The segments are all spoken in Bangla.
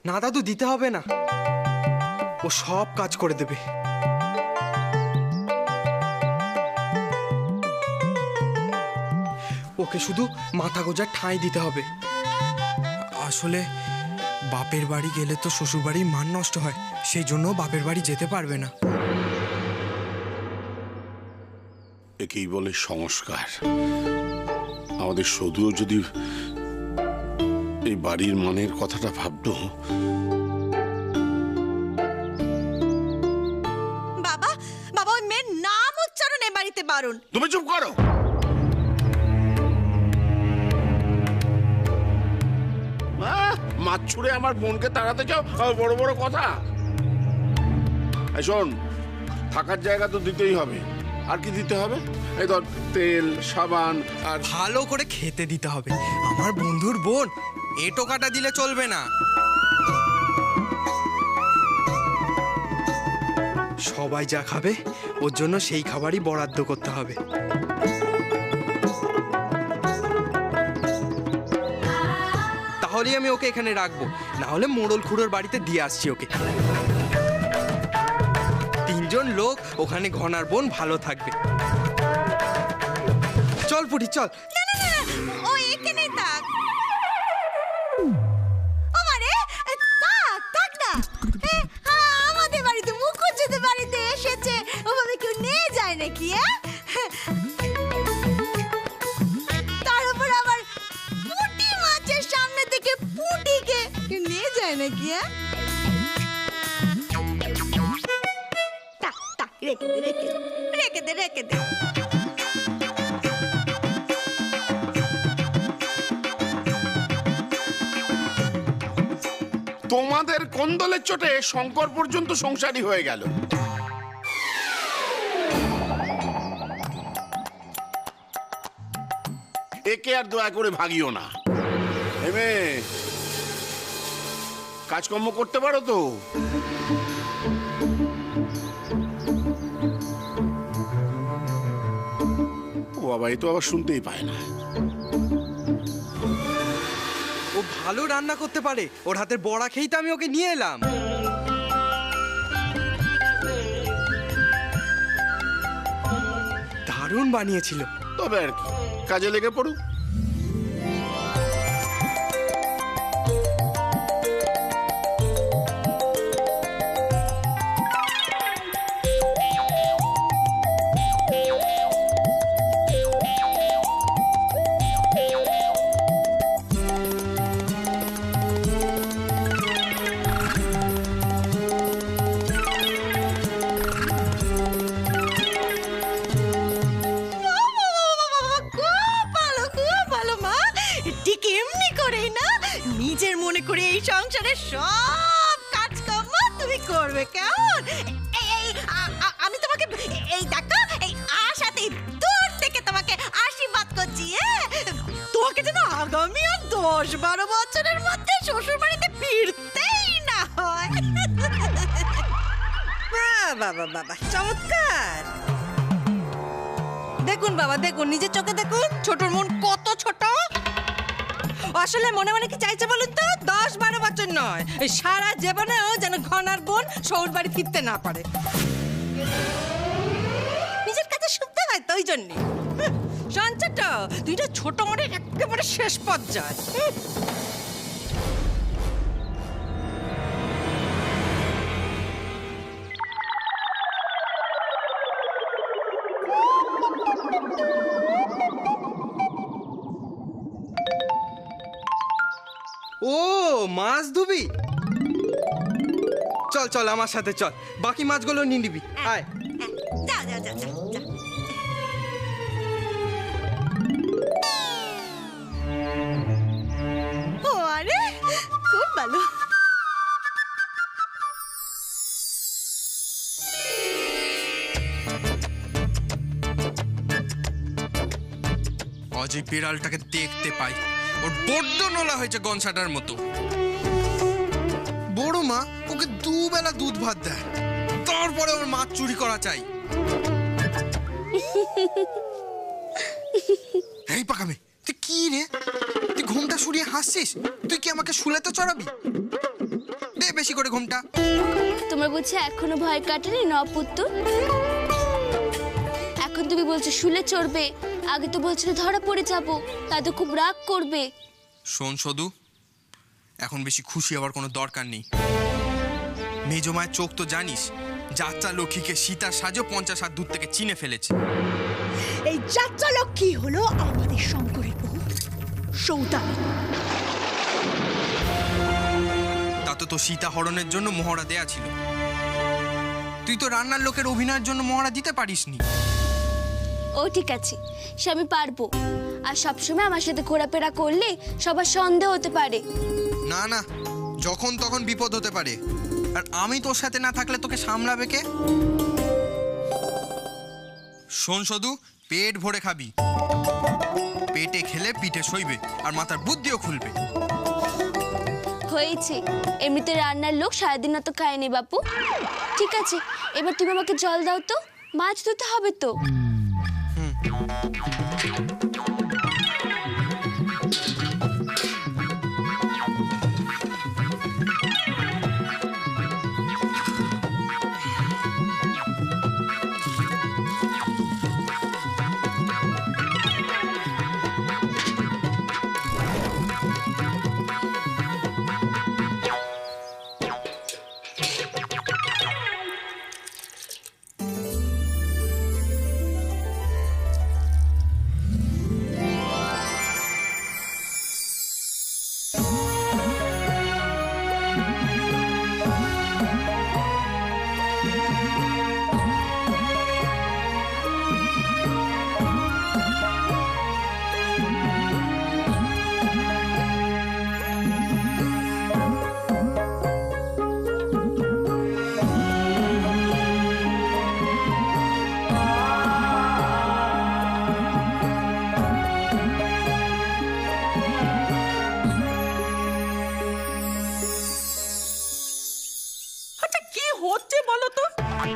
না দাদু, দিতে হবে না, ও সব কাজ করে দেবে। ওকে শুধু মাথা গোজার ঠাঁই দিতে হবে। আসলে বাপের বাড়ি গেলে তো শ্বশুর বাড়ির মান নষ্ট হয়, সেই জন্য বাপের বাড়ি যেতে পারবে না। একেই বলে সংস্কার। আমাদের সদুও যদি এই বাড়ির মানের কথাটা ভাবতো। বাবা, বাবা, ওই মেয়ের নাম উচ্চারণ এ বাড়িতে বারণ। তুমি চুপ করো। মাছ ছুঁড়ে আমার বোনকে তাড়াতে চাও, বড় বড় কথা। শোন, থাকার জায়গা তো দিতেই হবে। আর কি দিতে হবে? এই ধর তেল, সাবান, আর ভালো করে খেতে দিতে হবে। আমার বন্ধুর বোন, এ টোকাটা দিলে চলবে না। সবাই যা খাবে ওর জন্য সেই খাবারই বরাদ্দ করতে হবে। তাহলেই আমি ওকে এখানে রাখবো, না হলে মোড়ল খুড়োর বাড়িতে দিয়ে আসছি ওকে। 3 জন লোক ওখানে ঘনার বোন ভালো থাকবে। চল পুটি চল। না না না, ও এখানেই থাক। ও মারে, থাক থাক না। আমাদের বাড়িতে মুখুজ্জেদের বাড়িতে এসেছে, ওভাবে কেউ নিয়ে যায় নাকি? তার উপর আবার পুঁটি মাছের সামনে থেকে পুঁটিকে কেউ নিয়ে যায় নাকি? থাক থাক, রেখে দে রেখে দে রেখে দে রেখে দে। তোমাদের কোন্দলের চোটে শঙ্কর পর্যন্ত সংসারী হয়ে গেল। একে আর দয়া করে ভাগিও না। এমে কাজকর্ম করতে পারো তো? ও বাবা, এ তো আবার শুনতেই পায় না। ও ভালো রান্না করতে পারে, ওর হাতের বড়া খেয়েই তো আমি ওকে নিয়ে এলাম। দারুণ বানিয়েছিল। তবে আর কি, কাজে লেগে পড়ুক। নিজের মনে করে এই সংসারের সব কাজকর্ম তুমি করবে, কেমন? আমি তোমাকে এই দেখো, এই আশাতেই দূর থেকে তোমাকে আশীর্বাদ করছি। তোমাকে যেন আগামী আর 10-12 বছরের মধ্যে শ্বশুর বাড়িতে ফিরতেই না হয়। বাবা বাবা, চমৎকার। দেখুন বাবা, দেখুন, নিজের চোখে দেখুন ছোটর মন কত ছোট। আসলে মনে মনে কি চাইছে বলুন তো? 10-12 বছর নয়, সারা জীবনেও যেন ঘনার বোন শ্বশুর বাড়ি ফিরতে না পারে। নিজের কাছে শুনতে হয় তো, ওই জন্যে। সঞ্চট, দুইটা ছোট মনের একেবারে শেষ পর্যায়ে। ও মাছ ধুবি? চল চল আমার সাথে চল, বাকি মাছগুলো নিয়ে নিবি। আয়। যা যা যা যা যা। ও আরে, খুব ভালো। আজ এই বিড়ালটাকে দেখতে পাই, ওর বড্ড নোলা হয়েছে গনসাটার মতো। বড় মা ওকে 2 বেলা দুধ ভাত দেয়, তারপরে ওর মাছ চুরি করা চাই। এই পাকামে, তুই কি রে? তুই ঘুমটা সরিয়ে হাসছিস? তুই কি আমাকে শুলে তো চড়াবি? দিচ্ছি করে ঘুমটা। তোমার বুঝছে এখনো ভয় কাটেনি নপুত্তর? এখন তুমি বলছো শুলে চড়বে, আগে তো বলছিলে ধরা পড়ে যাবো, তাই তো খুব রাগ করবে। শোন সদু, এখন বেশি খুশি হওয়ার কোনো দরকার নেই। মেজ মায়ের চোখ তো জানিস, যাত্রা লক্ষ্মীকে সীতার সাজো 50 হাত দূর থেকে চিনে ফেলেছে। এই যাত্রা লক্ষ্মী হলো আমাদের শঙ্করের বউ সৌদামিনী। তা তো সীতা হরণের জন্য মোহরা দেয়া ছিল, তুই তো রান্নার লোকের অভিনয়ের জন্য মোহরা দিতে পারিসনি। ও ঠিক আছে, সে আমি পারবো। আর সবসময় আমার সাথে ঘোরাফেরা করলে সবার সন্দেহ হতে পারে। না না, যখন তখন বিপদ হতে পারে, আর আমি তোর সাথে না থাকলে তোকে সামলাবে কে? শোন সদু, পেট ভরে খাবি, পেটে খেলে পিঠে সইবে আর মাথার বুদ্ধিও খুলবে। হয়েছে, এমনিতে রান্নার লোক সারাদিন অত খায়নি বাপু। ঠিক আছে, এবার তুমি আমাকে জল দাও তো, মাছ ধুতে হবে তো। আচ্ছা কি হচ্ছে বলো তো?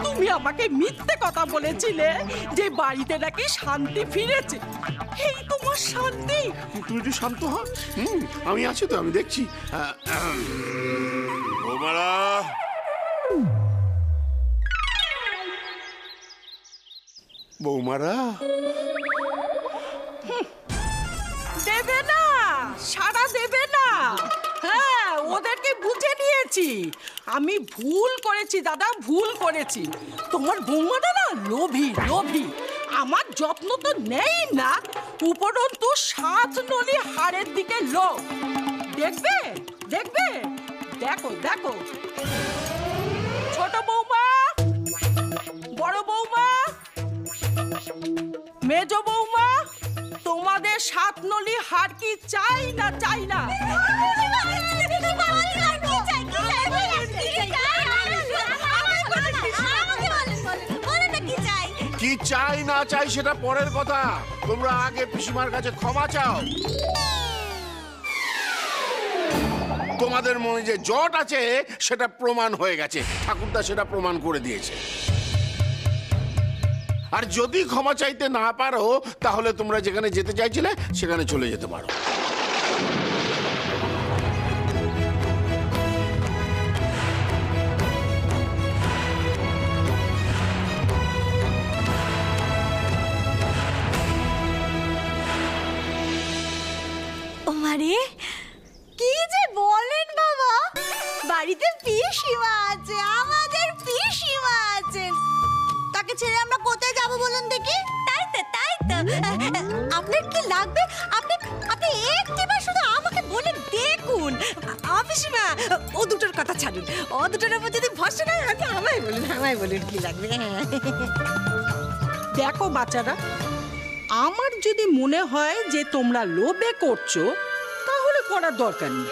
তুমি আমাকে মিথ্যে কথা বলেছিলে যে বাড়িতে নাকি শান্তি ফিরেছে। এই তোমার শান্তি? তুই একটু শান্ত হ। আমি আছি তো, আমি দেখছি। বৌমারা, বৌমারা, দেবে না, সারা দেবে না। হ্যাঁ, ওদেরকে বুঝে নিয়েছি। আমি ভুল করেছি দাদা, ভুল করেছি। তোমার বৌমাটা না লোভী লোভী, আমার যত্ন তো নেই না, উপরন্তু 7 নলি হাড়ের দিকে লোভ। দেখবে দেখবে, দেখো দেখো। ছোট বৌমা, বড় বৌমা, মেজ বৌমা, তোমাদের 7 নলি হাড় কি চাই না চাই না? কি চাই না চাই সেটা পরের কথা। তোমরা আগে পিসিমার কাছে ক্ষমা চাও। তোমাদের মনে যে জট আছে সেটা প্রমাণ হয়ে গেছে, ঠাকুরদা সেটা প্রমাণ করে দিয়েছে। আর যদি ক্ষমা চাইতে না পারো তাহলে তোমরা যেখানে যেতে চাইছিলে সেখানে চলে যেতে পারো। ওমারে, কি যে বলেন বাবা, বাড়িতে পিসিমা আছে, আমাদের পিসিমা আছেন। তাকে ছেড়ে আমরা কোথায় যাব বলুন দেখি? তাই তো তাই তো। আপনার কি লাগবে? আপনি আপনি একটিবার শুধু আমাকে বলে দেখুন। পিসিমা, ও দুটোর কথা ছাড়ুন, ও দুটোর উপর যদি ভরসা না হয় আমায় বলুন কি লাগবে। দেখো বাচ্চারা, আমার যদি মনে হয় যে তোমরা লোভে করছো তাহলে করার দরকার নেই।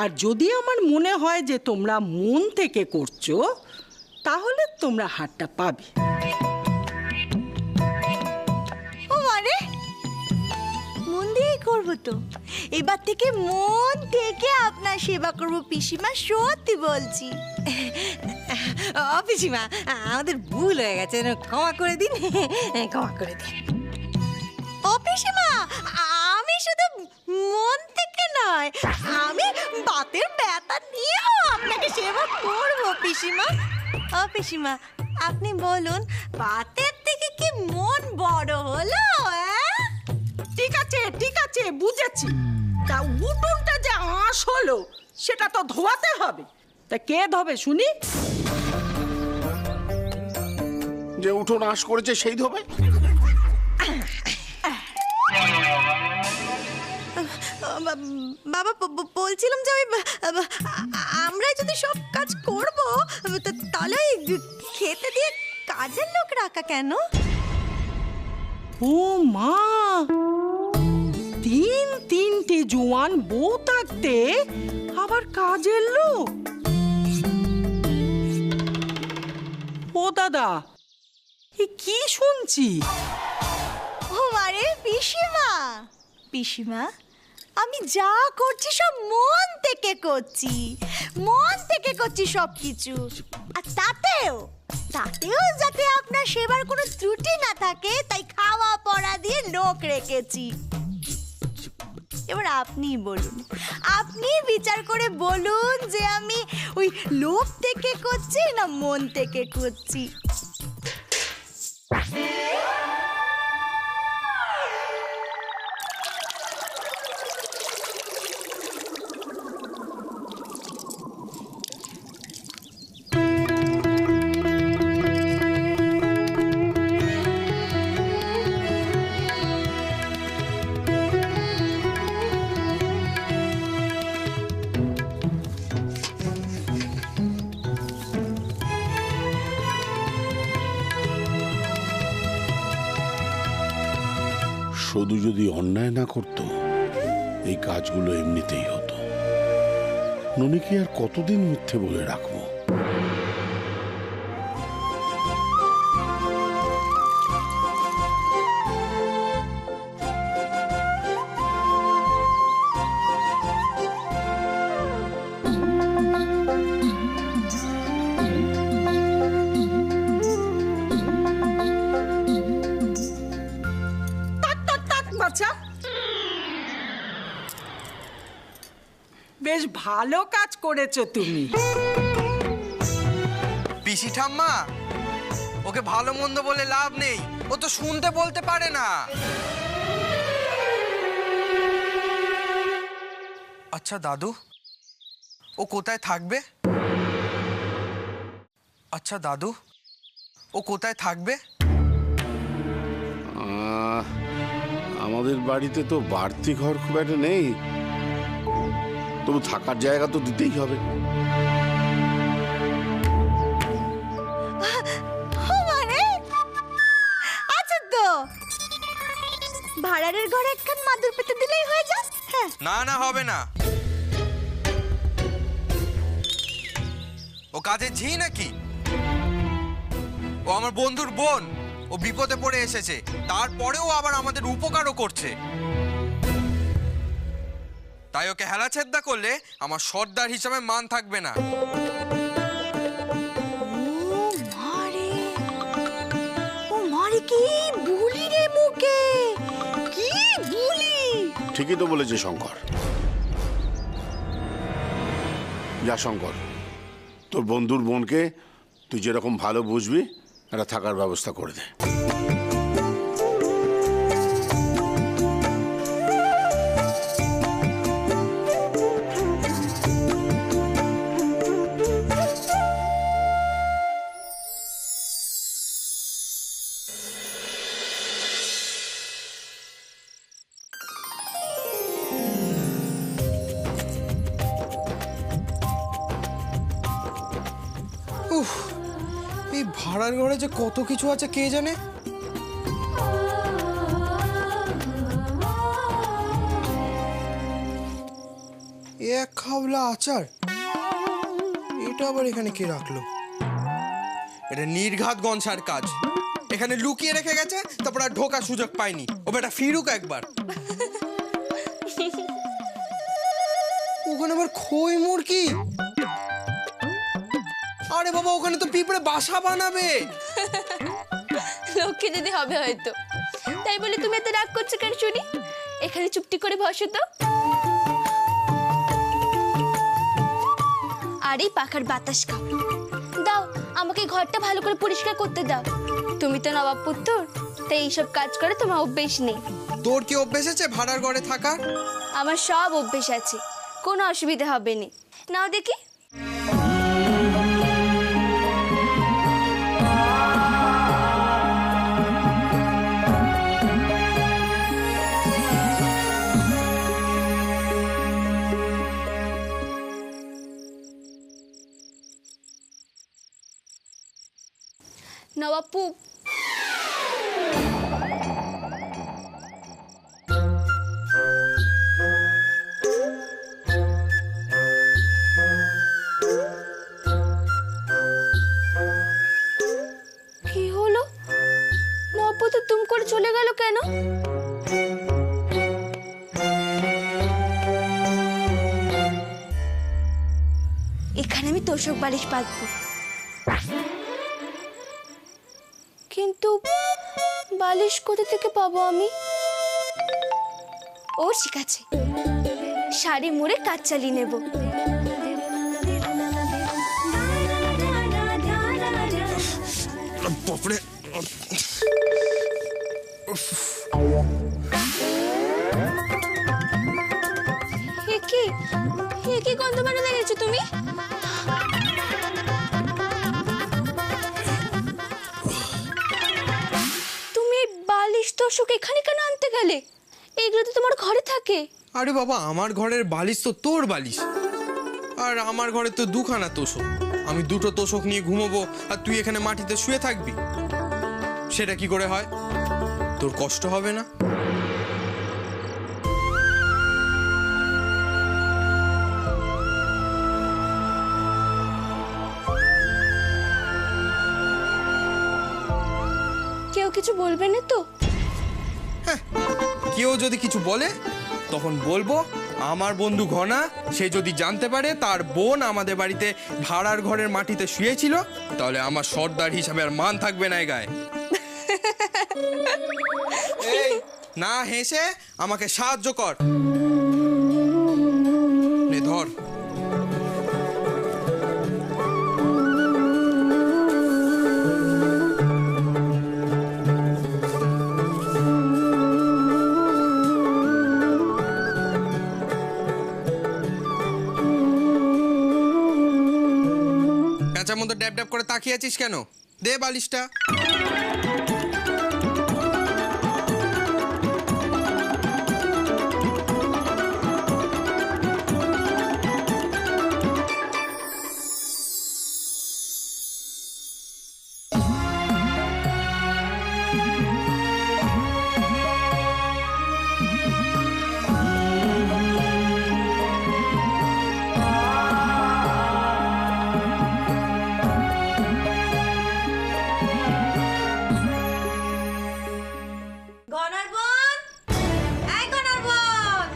আর যদি আমার মনে হয় যে তোমরা মন থেকে করছো তাহলে তোমরা হাতটা পাবে। ও মানে মন দিয়েই করবো তো, এবার থেকে মন থেকে আপনার সেবা করবো পিসিমা, সত্যি বলছি। পিসিমা, আমাদের ভুল হয়ে গেছে, ক্ষমা করে দিন, ক্ষমা করে দিন। পিসিমা, আমি শুধু মন থেকে নয়, হাতের ব্যথা নিয়েও আপনাকে সেবা করবো পিসিমা। ও পিসিমা, আপনি বলুন, পাতের থেকে কি মন বড় হলো? ঠিক আছে বুঝেছি। তা উঠোনটা যে আঁশ হলো সেটা তো ধোয়াতে হবে। তা কে ধোবে শুনি? যে উঠোন আঁশ করেছে সেই ধোবে। বাবা, বলছিলাম যে আমরাই যদি সব কাজ করব, তাহলে খেতে দিয়ে কাজের লোক রাখা কেন? ও মা, তিনটে জোয়ান বউ থাকতে আবার কাজের লোক? ও দাদা, এ কি শুনছি? ও মারে পিসিমা, পিসিমা আমি যা করছি সব মন থেকে করছি, মন থেকে করছি সব কিছু। আর তাতেও যাতে আপনার সেবার কোনো ত্রুটি না থাকে, তাই খাওয়া পড়া দিয়ে লোক রেখেছি। এবার আপনি বলুন, আপনি বিচার করে বলুন যে আমি ওই লোক থেকে করছি না মন থেকে করছি। শুধু যদি অন্যায় না করতো, এই কাজগুলো এমনিতেই হতো। ননিকে আর কতদিন মিথ্যে বলে রাখবো? বাচ্চা, বেশ ভালো কাজ করেছো তুমি। পিসি ঠাম্মা, ওকে ভালো মন্দ বলে লাভ নেই, ও তো শুনতে বলতে পারে না। আচ্ছা দাদু, ও কোথায় থাকবে? আচ্ছা দাদু, ও কোথায় থাকবে? আমাদের বাড়িতে তো বাড়তি ঘর খুব একটা নেই, তবু থাকার জায়গা তো দিতেই হবে। আচ্ছা তো ভাড়ারের ঘরে একখান মাদুর পেতে দিলেই হয়ে যায়। হ্যাঁ, না হবে না। ও কাজে ঝি নাকি? ও আমার বন্ধুর বোন, ও বিপদে পড়ে এসেছে, তারপরেও আবার আমাদের উপকারও করছে। তাই ওকে হেলাছেদ্দা করলে আমার সর্দার হিসাবে মান থাকবে না। ও মারে কি বুলি রে মুখে, কি বুলি! ঠিকই তো বলেছে শঙ্কর। যা শঙ্কর, তোর বন্ধুর বোনকে তুই যেরকম ভালো বুঝবি একটা থাকার ব্যবস্থা করে দে। উফ, এই ভাড়ার ঘরে যে কত কিছু আছে কে জানে। এক খাবলা আচার, এটা আবার এখানে কে রাখলো? এটা নির্ঘাত গনসার কাজ। এখানে লুকিয়ে রেখে গেছে, তারপর আর ঢোকার সুযোগ পায়নি। ও বেটা ফিরুক একবার। ওখানে আবার খই মুরগি। আরে বাবা, ওখানে তো পিঁপড়ে বাসা বানাবে। লক্ষ্মী দিদি হবে হয়তো, তাই বলে তুমি এত রাগ করছো কেন শুনি? এখানে চুপটি করে বসো তো। আর এই পাখার বাতাস খাও। দাও আমাকে ঘরটা ভালো করে পরিষ্কার করতে দাও। তুমি তো নবাব পুত্র, তাই এইসব কাজ করে তোমার অভ্যেস নেই। তোর কি অভ্যেস আছে ভাড়ার ঘরে থাকার? আমার সব অভ্যেস আছে, কোনো অসুবিধা হবে না। নাও দেখি। নবাবপু, কি হলো? নবাবপু তো তুম করে চলে গেল কেন? এখানে আমি তোষক বালিশ পাতবো, কিন্তু বালিশ কোথা থেকে পাবো আমি? ও ঠিক আছে, শাড়ি মুড়ে কাজ চালিয়ে নেব। বাপরে, কি গন্ধ মানে লেগেছো তুমি? তুমি বালিশ তোষক এখানে কেন আনতে গেলে? এগুলো তো তোমার ঘরে থাকে। আরে বাবা, আমার ঘরের বালিশ তো তোর বালিশ, আর আমার ঘরে তো দুখানা তোষক। আমি দুটো তোষক নিয়ে ঘুমোবো আর তুই এখানে মাটিতে শুয়ে থাকবি? সেটা কি করে হয়? তোর কষ্ট হবে না? কেউ কিছু বলবে না তো? কেউ যদি কিছু বলে তখন বলবো আমার বন্ধু ঘনা, সে যদি জানতে পারে তার বোন আমাদের বাড়িতে ভাড়ার ঘরের মাটিতে শুয়েছিল, তাহলে আমার সর্দার হিসাবে আর মান থাকবে না এ গায়ে। এই, না হেসে আমাকে সাহায্য কর। নে ধর। প্যাঁচার মতো ড্যাব ড্যাব করে তাকিয়ে আছিস কেন? দে বালিশটা। গনার বোন, এই গনার বোন।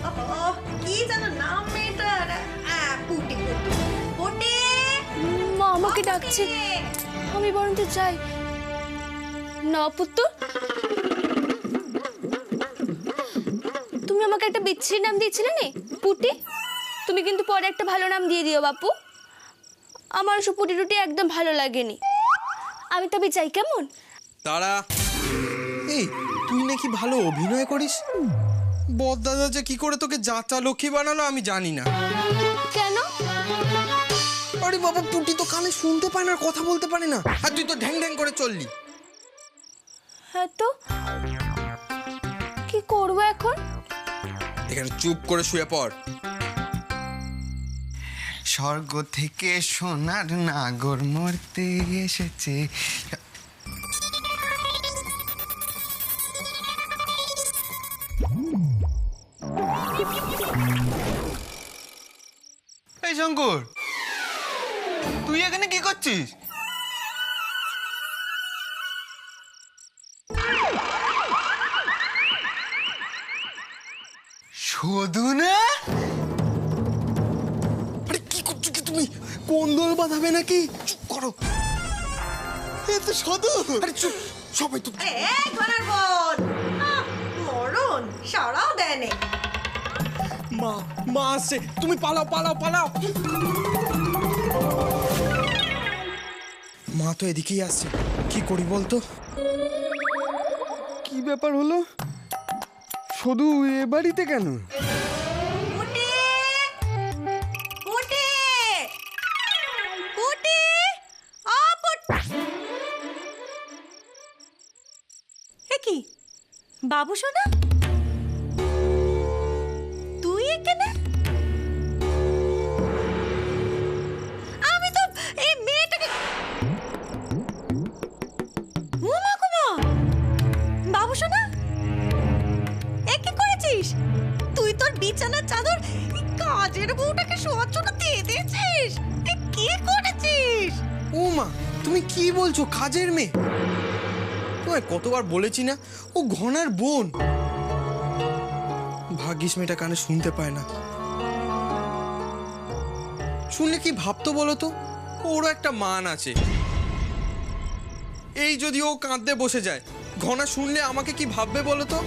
ওহো, কি যেন নাম মেয়েটার? পুটি পুটি পুটি। মা আমাকে ডাকছে, আমি বরঞ্চ যাই। নপুত্র, তুমি আমাকে একটা বিচ্ছিরি নাম দিয়েছিলে না, পুটি। তুমি কিন্তু পরে একটা ভালো নাম দিয়ে দিও বাপু। আমার ওসব পুটি টুটি একদম ভালো লাগেনি। আমি তবে চাই, কেমন? তারা, এই তুই নাকি ভালো অভিনয় করিস। বড়দাদা যে কি করে তোকে যাত্রা লক্ষ্মী বানালো আমি জানি না। কেন? আরে বাবা, পুটি তো কানে শুনতে পায় না, কথা বলতে পারে না, আর তুই তো ঢ্যাং ঢ্যাং করে চললি। হ্যাঁ, তো কি করবো এখন? এখানে চুপ করে শুয়ে পড়। স্বর্গ থেকে সোনার নাগর মরতে এসেছে। এই শঙ্কর, তুই এখানে কি করছিস? শুধু না, আরে কি করছো কি তুমি? কোন দল বাঁধাবে নাকি? চুপ করো। এ তো শুধু। আরে চুপ, সবাই তো। এই গনার বোন, মরণ সারাও দেয় নে। মা মা আসছে, তুমি পালাও পালাও পালাও। মা তো এদিকেই আসছে, কি করি বলতো? কি ব্যাপার হলো? শুধু এ বাড়িতে কেন? পুটি পুটি পুটি ও এ কি বাবু সোনা, তুই এখানে? আমি তো এই মেয়েটাকে ওমা কুমা, বাবু সোনা এ কি করেছিস তুই? তোর বিছানার চাদর এই কাজের বউটাকে শোয়ার জন্য দিয়ে দিয়েছিস? এ কি করেছিস? ও মা, তুমি কি বলছো? কাজের মেয়ে? তোমায় কতবার বলেছি না, ও ঘনার বোন। ভাগ্যিস মেয়েটা কানে শুনতে পায় না। শুনলে কি ভাবতো বলো তো? ওরও একটা মান আছে। এই যদি ও কাঁদতে বসে যায়, ঘনা শুনলে আমাকে কি ভাববে বলো তো?